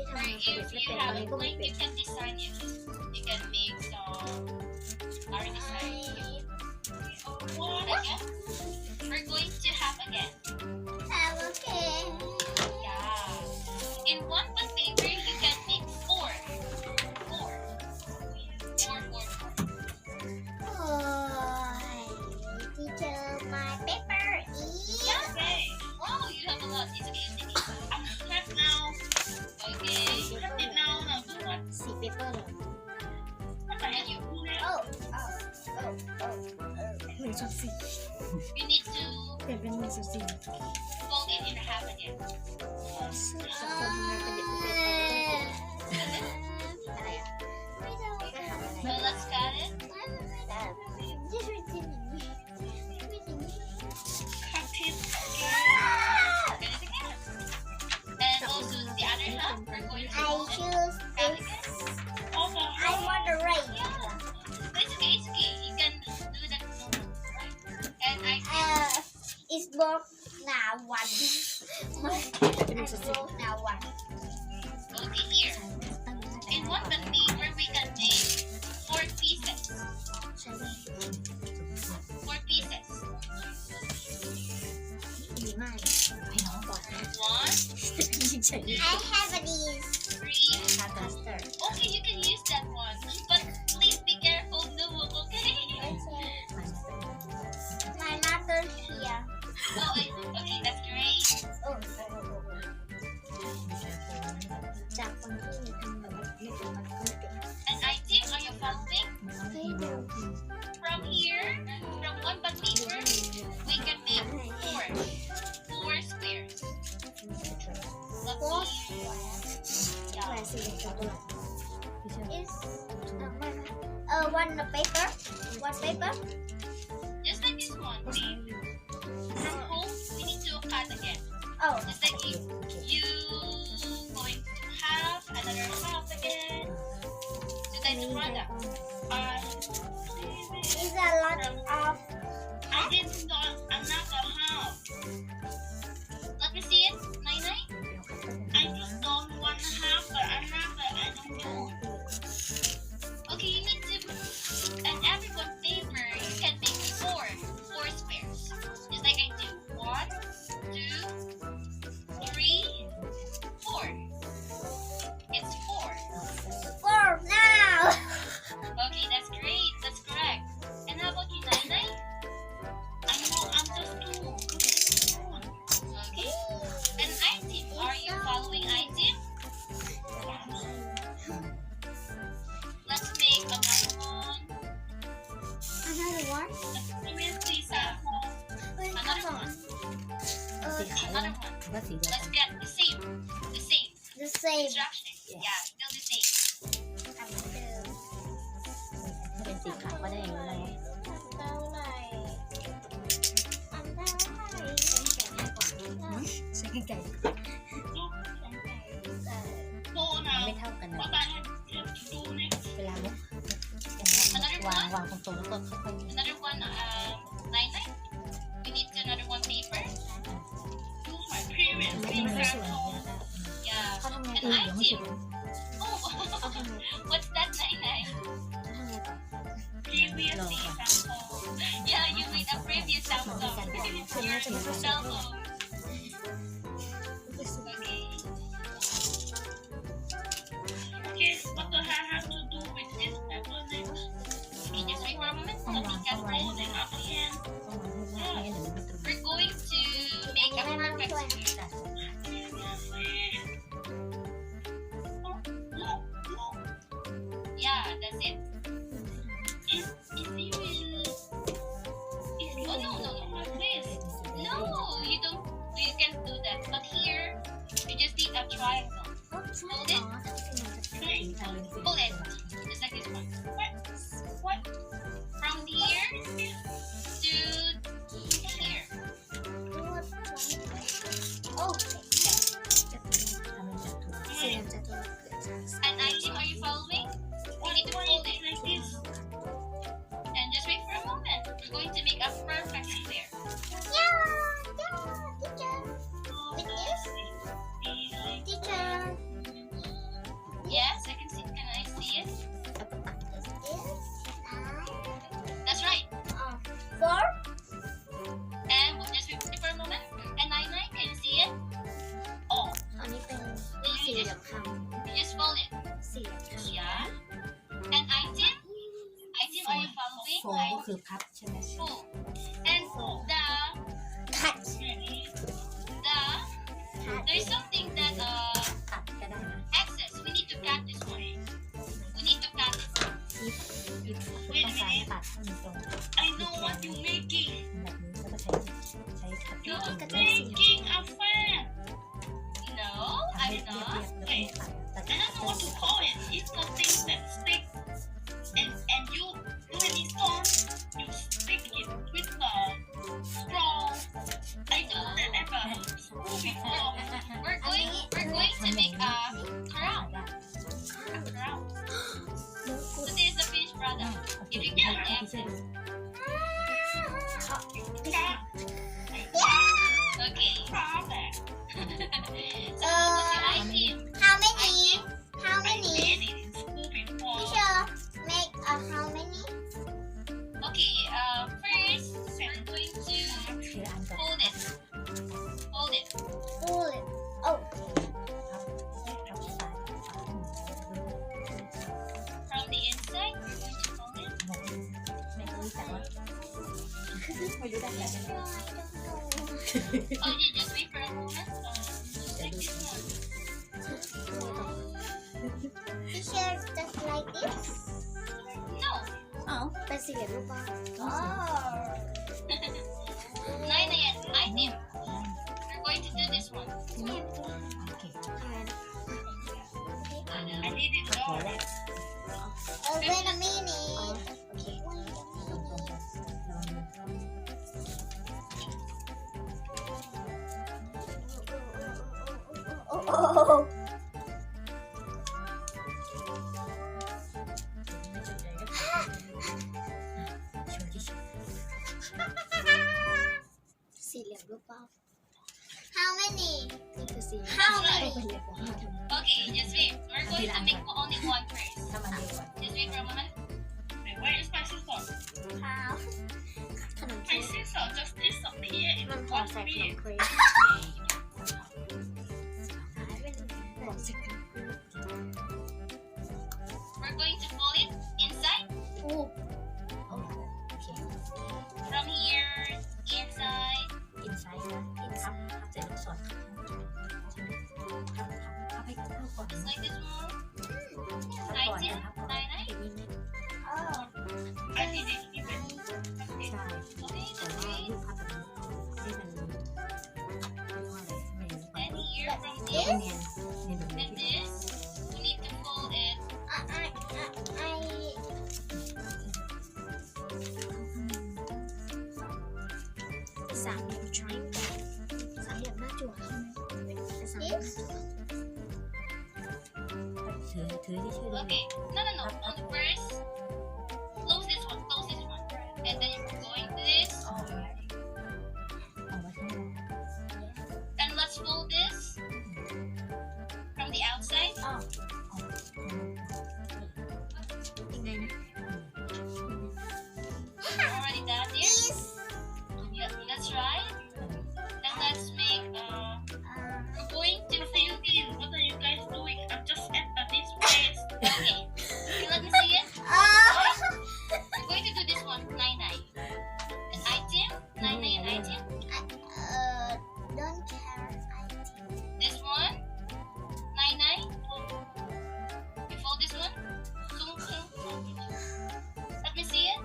ที่ทำ Or งานสำเร็จ if ไม่ you เป็น have อะไร a ก็ไม่ plan, เป็น you can design it. You can make some art design. Again, we're going to have again. Okay. Yeah. In one bond paper, you can make four. Four. Oh, teacher, my paper is. Okay. Oh, you have a lot. It's okay. It's okay. I'm cut now. Okay. Cut it now. Now do what? สีเปเปอร์เหรอ And you do that. Oh. 1/4 You need to เปลี่ยนเป็น1/4 fold it in half again. ซึ่งสังคมงานเป็นเด็กเป็นอะไรอ่ะก็ทำอะไร So let's cut it. Cut it again. Cut it again. And also the other half, we're going to I fold it. choose Cut this. again. Also, I want the right. it's okay. It's okay. You can do that. Right. And I It's both now one. เป็น It's 1/4 both now one. okay here. In one band paper, we can make 4 pieces. ใช่ไหม 4 pieces. ดีมากให้น้องก่อนนะ 1, ยิงเฉย I have these. 3. คาตัสเตอร์ Okay, you can use that one, but please be careful, no, okay? My mother here. Okay, that's great. Oh. จากคนที่ทำแบบไม่เป็นมันก็ไม่เป็น And I think, are you following? From here, from one band paper, we can make 4 squares. Four. Yeah. ลายสีกับตัว Is one paper. One paper. Just like this one. See? Apple, we need to cut again. Oh. Just like you going to have another half again. So that's product. Is a lot of. I did not another half. Let me see it. 99. I just done 1/2 or another. I don't know. Okay, you need to. And every one paper, you can make 4 squares. Just like I do. 1, 2, 3, 4. It's 4. Four now. Okay, that's great. That's correct. And how about you, 99? I know I'm just 2. Okay. And item, are you following item? Let's make another one. Another one. Please, another one. Another one. ก็สีเดียว Let's get the same. The same The same. instruction. Yeah, still the same. ถ้าเป็นสีขาวก็ได้อย่างไรใช้ไก่ So มัน now, ไม่เท่ากันนะ what I have to do next? เวลาเนี่ยวางตรงๆแล้วก็ค่อย Another one, 99. We need another one paper. Use my previous ๆไม่ไม่สวย paper. นะคะ Yeah. เขาทำไง And ต่อยังไม่สวย item. Oh, เขาทำไง what's that 99? เขาทำไงต่อ Previous sample. Yeah, you made a previous sample. Your sample. Okay. Okay, what do I have to do with this paper next? Okay, just wait for a moment. Let me get rolling up again. ต้องมาพูดมากไม่งั้นเดี๋ยวมันไม่ตรง We're going to make a perfect square. Yeah, that's it. Oh no, not this. No, you don't. You can't do that. But here, you just need a triangle. Hold it. Pull it. Just like this one. What? From here to here. Oh. And I think, are you following? You need to fold it. คือพับใช่ไหม full. And the cut there's something that ตัดก็ได้นะ excess. We need to cut this one. We need to cut it. ที่ต้องการตัดให้มันตรง I know what you're making. แบบนี้แล้วก็ใช้คัตเตอ You're ร์ making a fan. No, ทำ I ให้ don't เรียบ know. ๆแล้วก็ Wait. ตัด I don't know what to call it. It's something that stick, and you when it's on, you stick it with the straw. I do that ever school before. We're going to make a crown. A crown. So this is the finished product. If you get the excess. Okay. Perfect. So what's your item? how many I made it in school before. teacher make a how many Okay, first we're going to ทีละอันก่อน fold it. Fold it. full oh พับซ้ายขวา From the inside, we're going to fold it. ไม่รู้จักว่าไม่รู้ได้ยังไง Oh, you just wait for a moment. Just take this one. teacher just like this No. อ๋อ เป็นสี่เหลี่ยมรูปบ้าง Nine item. We're going to do this one. โอเค I need it พอ all. แล้ว wait a minute โอเคลอง โอ้โหสี่เหลี่ยมรูปบ้าง how many นี่คือสี่เหลี่ยม How ไม่ many? เป็นเหลี่ยมกว่าห้าทำไม Okay, just wait. We're going to make only one first. ถ้ามันเร็วกว่า Just wait for a moment. Wait, where is my scissors? how ขนม My เค้ก scissors just disappear in มันพอ one ใส่ขนม minute. เค้กหายไปเลยบอกสิ We're going to fold it inside. อู้ โอเค From here, inside. อินไซด์นะพับเสร็จแล้วสอดพับให้เข้าก่อน Just like this one. พับก่อน Item. พับก่อน Nine. อ๋อ I did it even. ใช่ Okay, แต่ just ว่า wait. ลูกพับแบบนี้ให้มันเรียกว่าอะไรไม่รู้ And here from เนีย this นเนียนแบบนี้ and this, we need to fold it. I สามเหลี่ยม triangle สามเหลี่ยมหน้าจั่วใช่ไหมเป็นสามเหลี่ยมหน้าจั่ว ถือที่ชื่อเลย Okay. No. On the first, close this one. And then you're going to this. เอาไว้ข้างนอก And let's fold this from the outside. อ๋อยังไงนะ Already done this. Yep, that's right. Then let's make we're going to fill in. What are you guys doing? I'm just at this place. Okay. Let me see it. We're going to do this one. 9. An item. 9 item. don't care item This one. 9. You fold this one. Let me see it.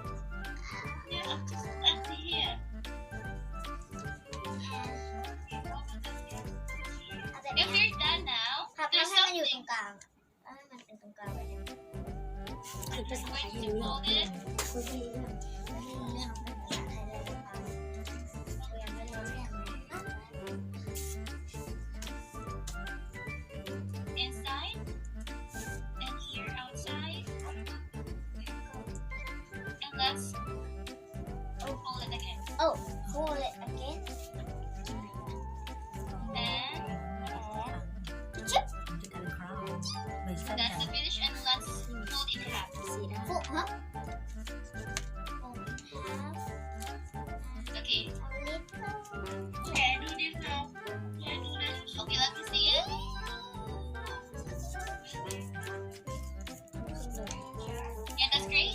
Yeah, just let me hear. เอาแบบ If you're done now, พับ there's ให้มันอยู่ตร something. งกลางให้มันเป็นตรงกลางไว้เลยคือ We're ภาษาไทย going ให้ to รู้เรื่อง fold it. คุยไม่รู้เรื่องไม่รู้เรื่องเป็นภาษาไทยได้หรือเปล่าคุยยังไม่รู้เรื่องเลย Inside and here outside. And let's fold it again. oh hold it again And มันจะกลายเป็นคราวเลยสั้น that's กั the น finish. And let's fold in half. สีดำฟุฮะ Okay. Okay, I do this now. I do this. Okay, let me see it. Yeah, that's great.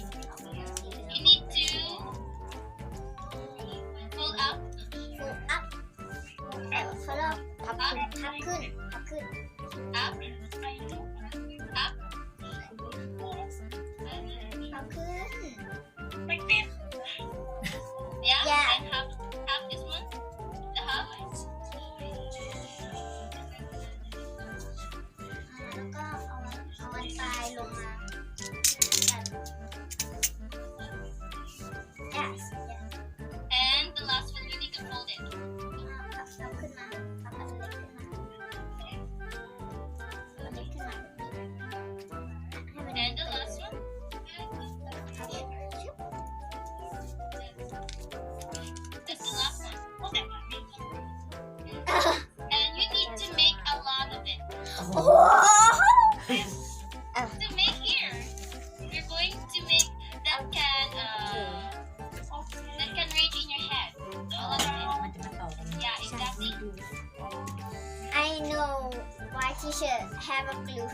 You need to แล้วพับขึ้น up, up, พับขึ้น like this. Yeah, Yeah. and half this one, the half. แล้วก็เอาอันปลายลงมา Yes And the last one, you need to fold it. พับขึ้นมาพับอันเล็กขึ้นมาอันเล็กขึ้นมาให้มัน And the last one. ชุบ That's the last one. And you need to make a lot of it. โอ้โห To make here, we're going to make that can reach in your head. All of it. มันจะมาต่อกัน Yeah, exactly. I know why teacher have a glue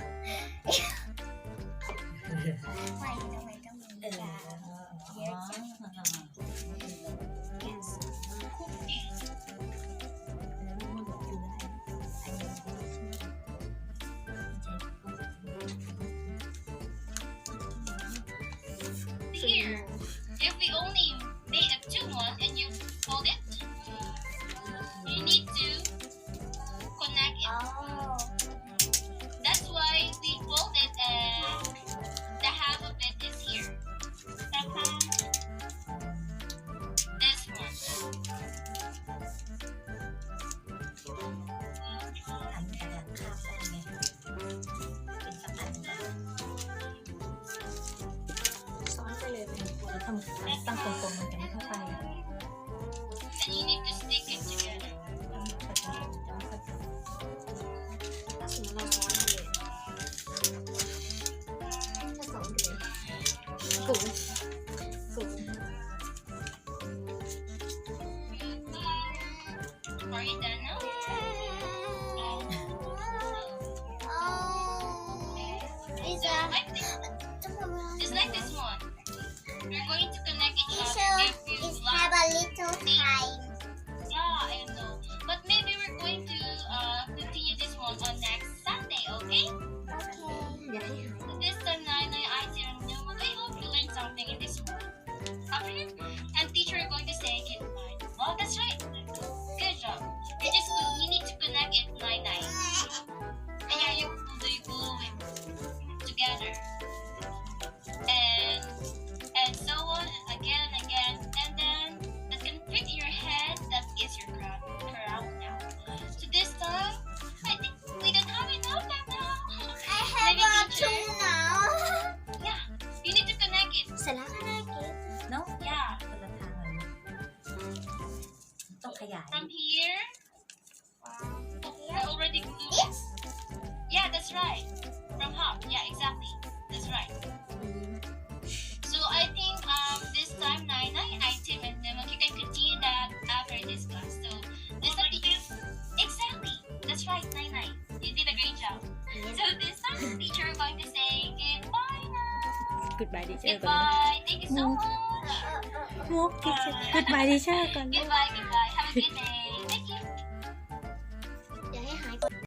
ไม่ทำไมต้องมีกา Yes Here, if we only made a 2-1 and you fold it, you need to connect it. Oh That's why we fold it and the half of it is here. This one. อันนี้กำลังคาบได้ไงเป็นสักอันหนึ่ง ซ้อนไปเลยเป็น แล้วทำตั้งตรงๆมันจะไม่เข้าไป And you need to stick it together. ต้องไปตรงๆจะไม่เข้าใจ ถ้าสมมติเราซ้อนเลยถ้าซ้อนเลยกุ๋ง Are you done now? Is So like this, just like this one. We're going to connect each other if you have like. a little time. Yeah, I know. But maybe we're going to continue this one on next Sunday, okay? Okay. อย่าให้หาย So this time, Nai, I didn't know, but I hope you learned something in this afternoon. And teacher is going to say goodbye. Oh, that's right. Good job. You need to connect it, Nai. And yeah, you glue it together. And so on, and again, and then that can fit in your head. That is your crown now. So this time, I think we don't have enough time now. I have Maybe a teacher. two now. Yeah, you need to connect it. เสร็จแล้วก็ได้กิน เนาะ Yeah, คนละทางเลยต้องขยาย from here. I already glued. Yes. Yeah, that's right. From half. Yeah, exactly. That's right. So I think this time, Nai, Tim, and Demok, you can continue that after this class. So this time, exactly. That's right, Nai. You did a great job. So this time, the teacher is going to say goodbye now. Goodbye teacher ก่อนนะ Goodbye. Thank you so much. มุก Goodbye teacher ก่อนนะ Goodbye. Have a good day.